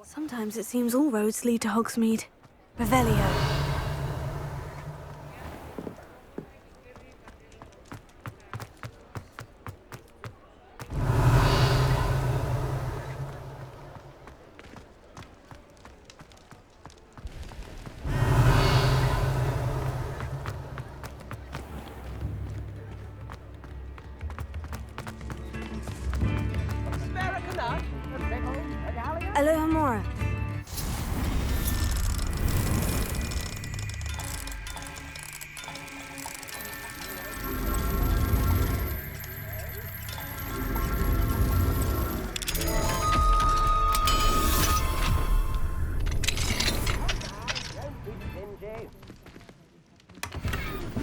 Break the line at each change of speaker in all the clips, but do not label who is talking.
Sometimes it seems all roads lead to Hogsmeade. Revelio. Alohomora.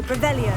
Revelio.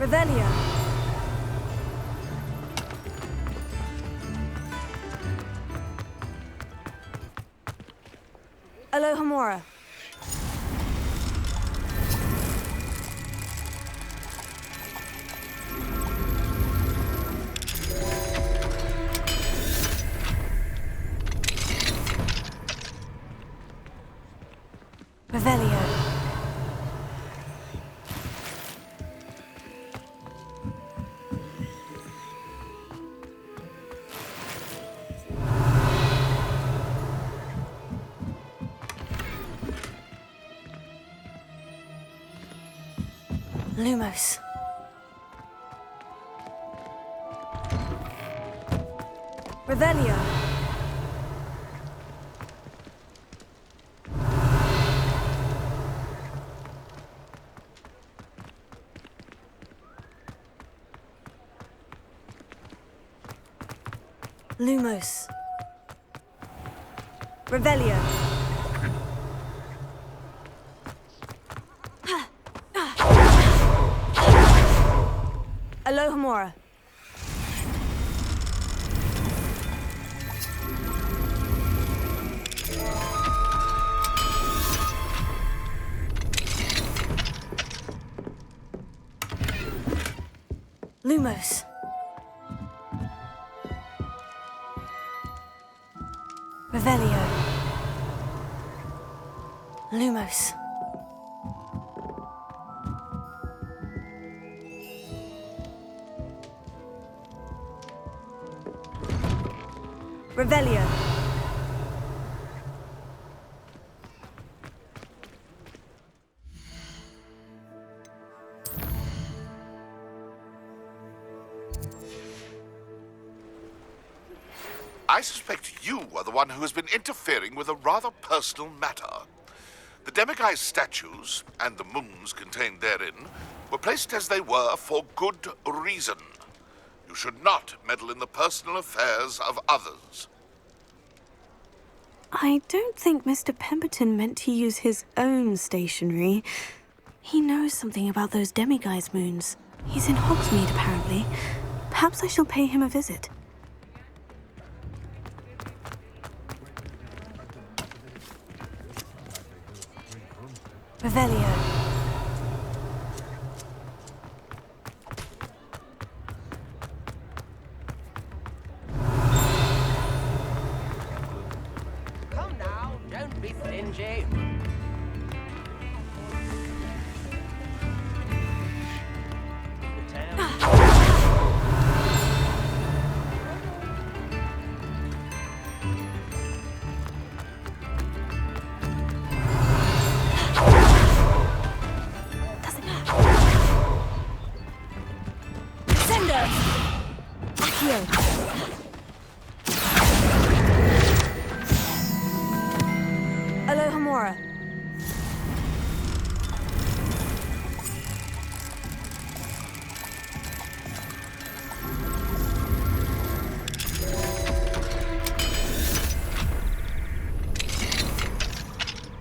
Revelio. Alohomora. Revelio. Lumos. Revelio. Lumos. Revelio. Alohomora. Lumos. Revelio. Lumos. Revelio.
I suspect you are the one who has been interfering with a rather personal matter. The demiguise statues, and the moons contained therein, were placed as they were for good reason. You should not meddle in the personal affairs of others.
I don't think Mr. Pemberton meant to use his own stationery. He knows something about those demiguise moons. He's in Hogsmeade, apparently. Perhaps I shall pay him a visit. Revelio.
Come now, don't be stingy.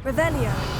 Revelio.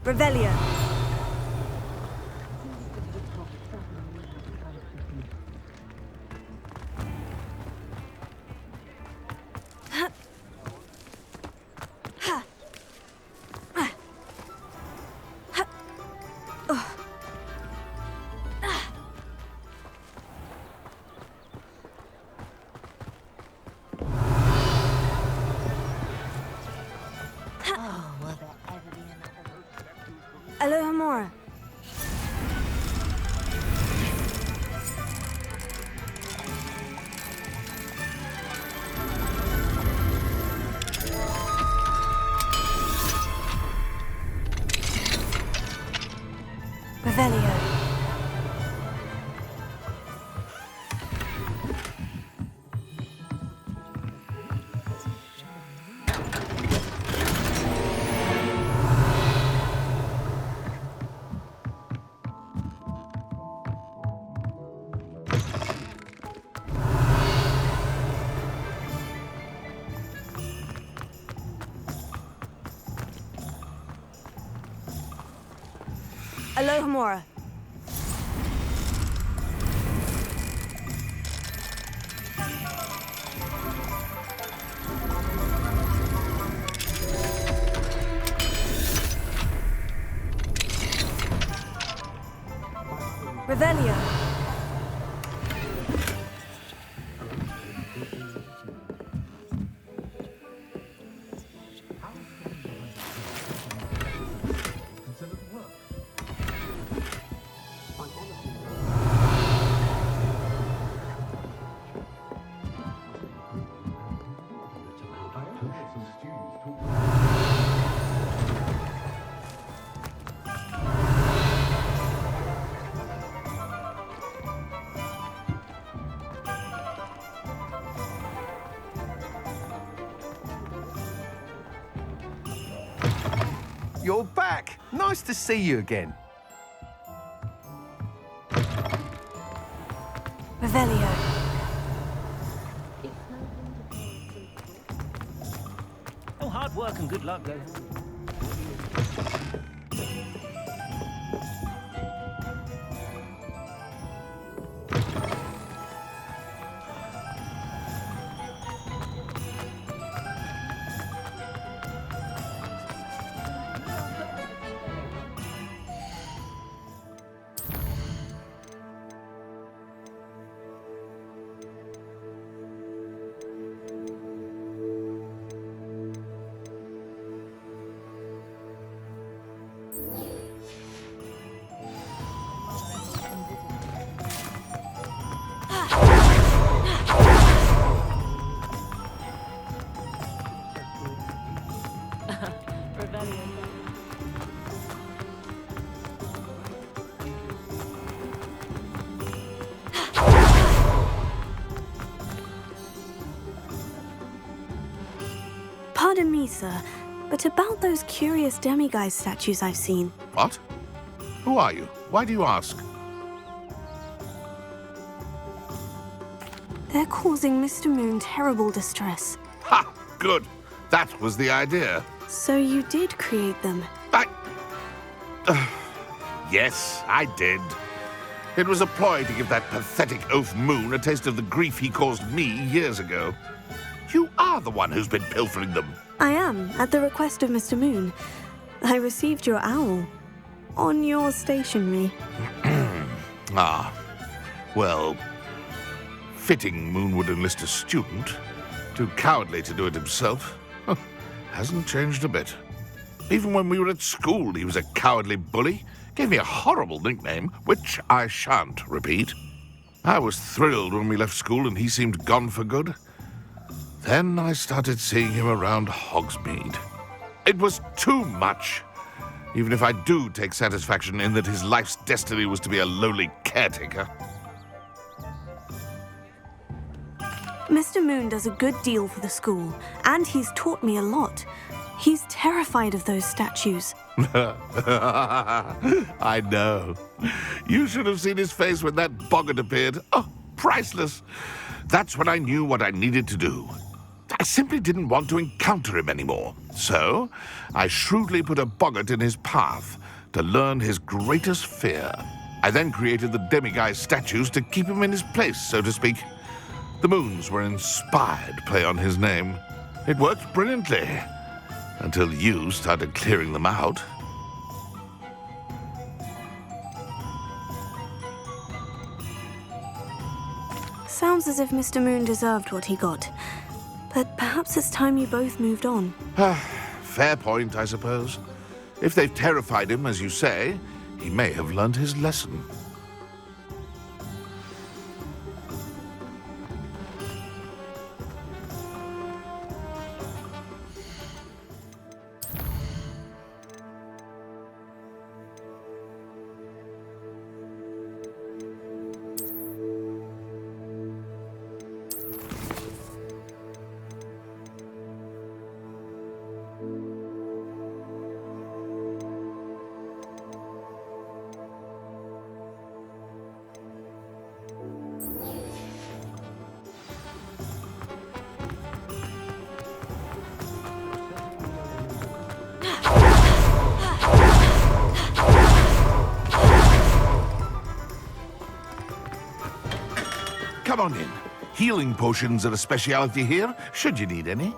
Revelio. Alohomora. Revelio. Alohomora. Revelio.
You're back. Nice to see you again.
Revelio.
Oh, hard work and good luck, though.
Pardon me, sir, but about those curious demiguise statues I've seen.
What? Who are you? Why do you ask?
They're causing Mr. Moon terrible distress.
Ha! Good. That was the idea.
So you did create them?
Yes, I did. It was a ploy to give that pathetic oaf Moon a taste of the grief he caused me years ago. You are the one who's been pilfering them.
I am, at the request of Mr. Moon. I received your owl. On your stationery.
Ah. Well, fitting Moon would enlist a student. Too cowardly to do it himself. Hasn't changed a bit. Even when we were at school, he was a cowardly bully. Gave me a horrible nickname, which I shan't repeat. I was thrilled when we left school and he seemed gone for good. Then I started seeing him around Hogsmeade. It was too much. Even if I do take satisfaction in that his life's destiny was to be a lowly caretaker.
Mr. Moon does a good deal for the school, and he's taught me a lot. He's terrified of those statues.
I know. You should have seen his face when that boggart appeared. Oh, priceless. That's when I knew what I needed to do. I simply didn't want to encounter him anymore. So, I shrewdly put a boggart in his path to learn his greatest fear. I then created the demiguise statues to keep him in his place, so to speak. The moons were inspired play on his name. It worked brilliantly. Until you started clearing them out.
Sounds as if Mr. Moon deserved what he got. But perhaps it's time you both moved on.
Fair point, I suppose. If they've terrified him, as you say, he may have learned his lesson. Come on in. Healing potions are a speciality here, should you need any.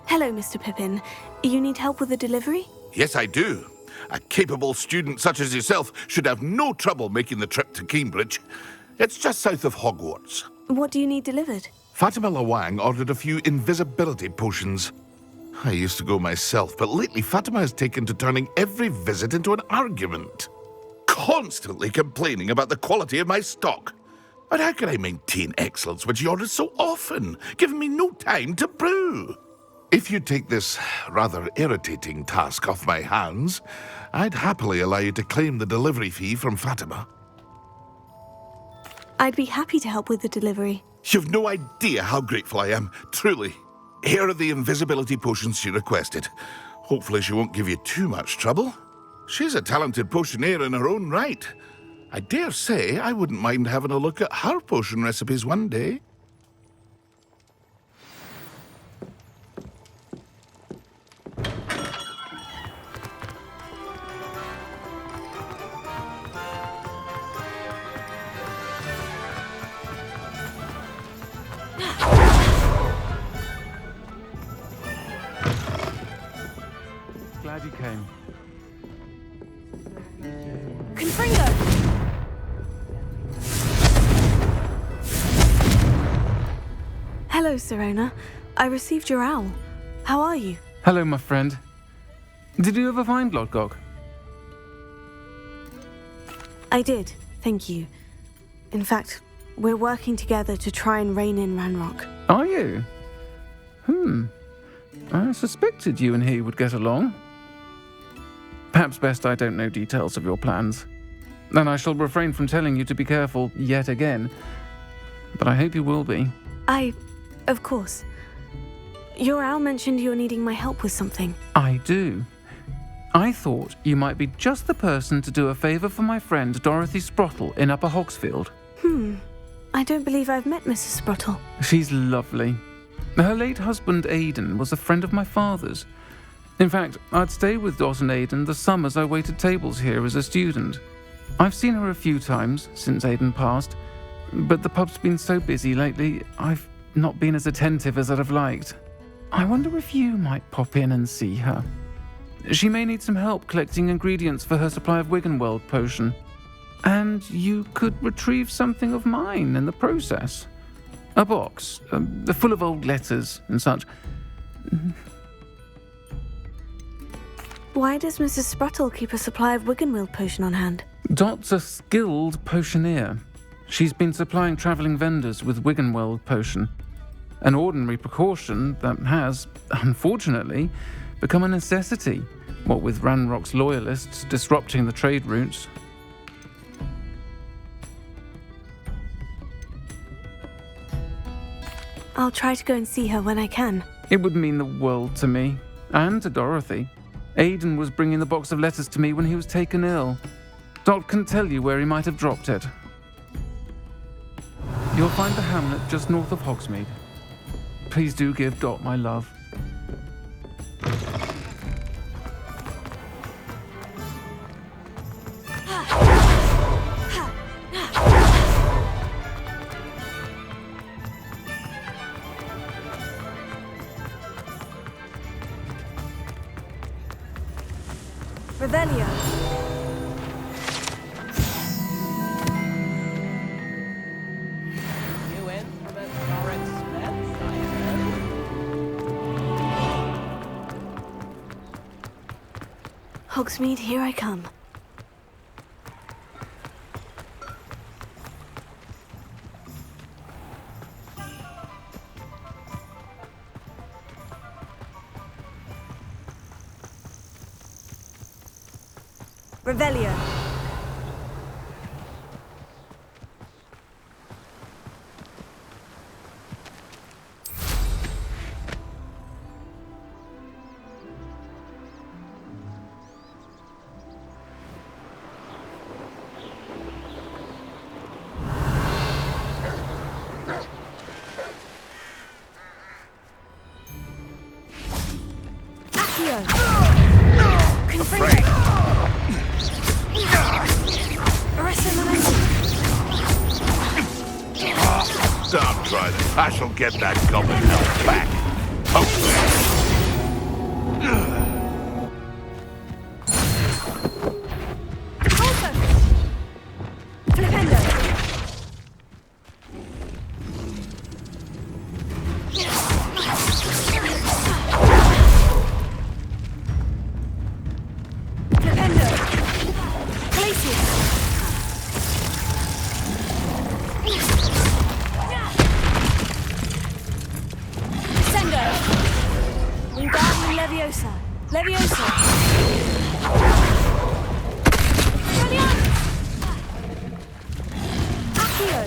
Hello, Mr. Pippin. You need help with the delivery?
Yes, I do. A capable student such as yourself should have no trouble making the trip to Cambridge. It's just south of Hogwarts.
What do you need delivered?
Fatima Lawang ordered a few invisibility potions. I used to go myself, but lately Fatima has taken to turning every visit into an argument. Constantly complaining about the quality of my stock. But how can I maintain excellence when she orders so often, giving me no time to brew? If you take this rather irritating task off my hands, I'd happily allow you to claim the delivery fee from Fatima.
I'd be happy to help with the delivery.
You've no idea how grateful I am, truly. Here are the invisibility potions she requested. Hopefully she won't give you too much trouble. She's a talented potioneer in her own right. I dare say I wouldn't mind having a look at her potion recipes one day.
Glad you came.
Confringo! Hello, Serona. I received your owl. How are you?
Hello, my friend. Did you ever find Lodgok?
I did, thank you. In fact, we're working together to try and rein in Ranrock.
Are you? I suspected you and he would get along. Perhaps best I don't know details of your plans. And I shall refrain from telling you to be careful yet again. But I hope you will be.
Of course. Your owl mentioned you're needing my help with something.
I do. I thought you might be just the person to do a favour for my friend Dorothy Sprottle in Upper Hogsfield.
I don't believe I've met Mrs. Sprottle.
She's lovely. Her late husband Aidan was a friend of my father's. In fact, I'd stay with Dot and Aidan the summers I waited tables here as a student. I've seen her a few times since Aidan passed, but the pub's been so busy lately, I've not been as attentive as I'd have liked. I wonder if you might pop in and see her. She may need some help collecting ingredients for her supply of Wiggenweld potion. And you could retrieve something of mine in the process. A box, full of old letters and such.
Why does Mrs. Spruttle keep a supply of Wiggenweld potion on hand?
Dot's a skilled potioneer. She's been supplying travelling vendors with Wiggenweld potion, an ordinary precaution that has, unfortunately, become a necessity, what with Ranrock's loyalists disrupting the trade routes.
I'll try to go and see her when I can.
It would mean the world to me, and to Dorothy. Aidan was bringing the box of letters to me when he was taken ill. Dot can tell you where he might have dropped it. You'll find the hamlet just north of Hogsmeade. Please do give Dot my love.
Revelio.
New instruments are expensive, I know.
Hogsmeade, here I come. Revelio. Accio. Confringo. Arresto momentum.
Don't try this. I shall get that goblin elf back. Hopefully.
Colto. Flipendo. Flipendo. Glacius. Descendo. Wingardium Leviosa. Leviosa. Brilliant. Accio.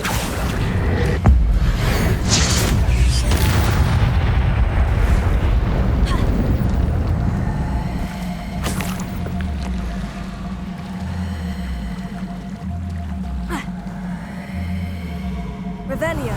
Revelio.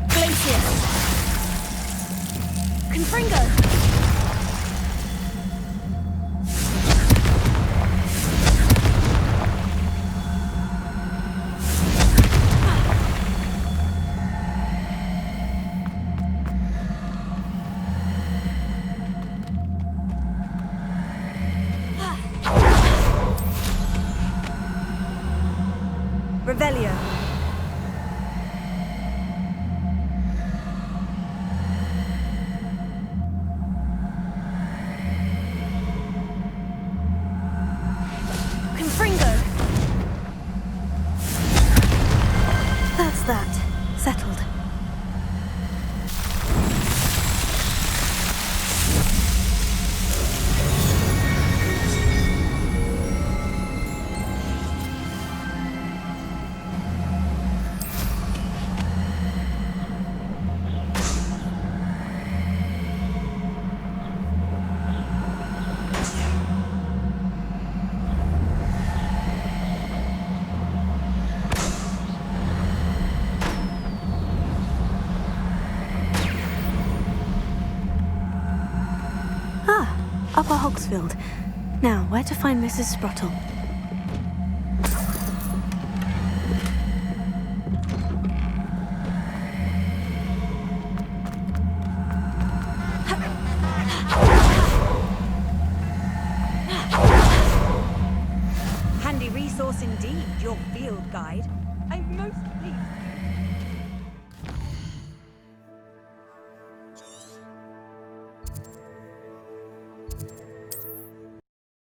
Glacius. Confringo. Revelio. Hogsfield. Now, where to find Mrs. Sprottle?
Handy resource indeed, your field guide. I'm most pleased.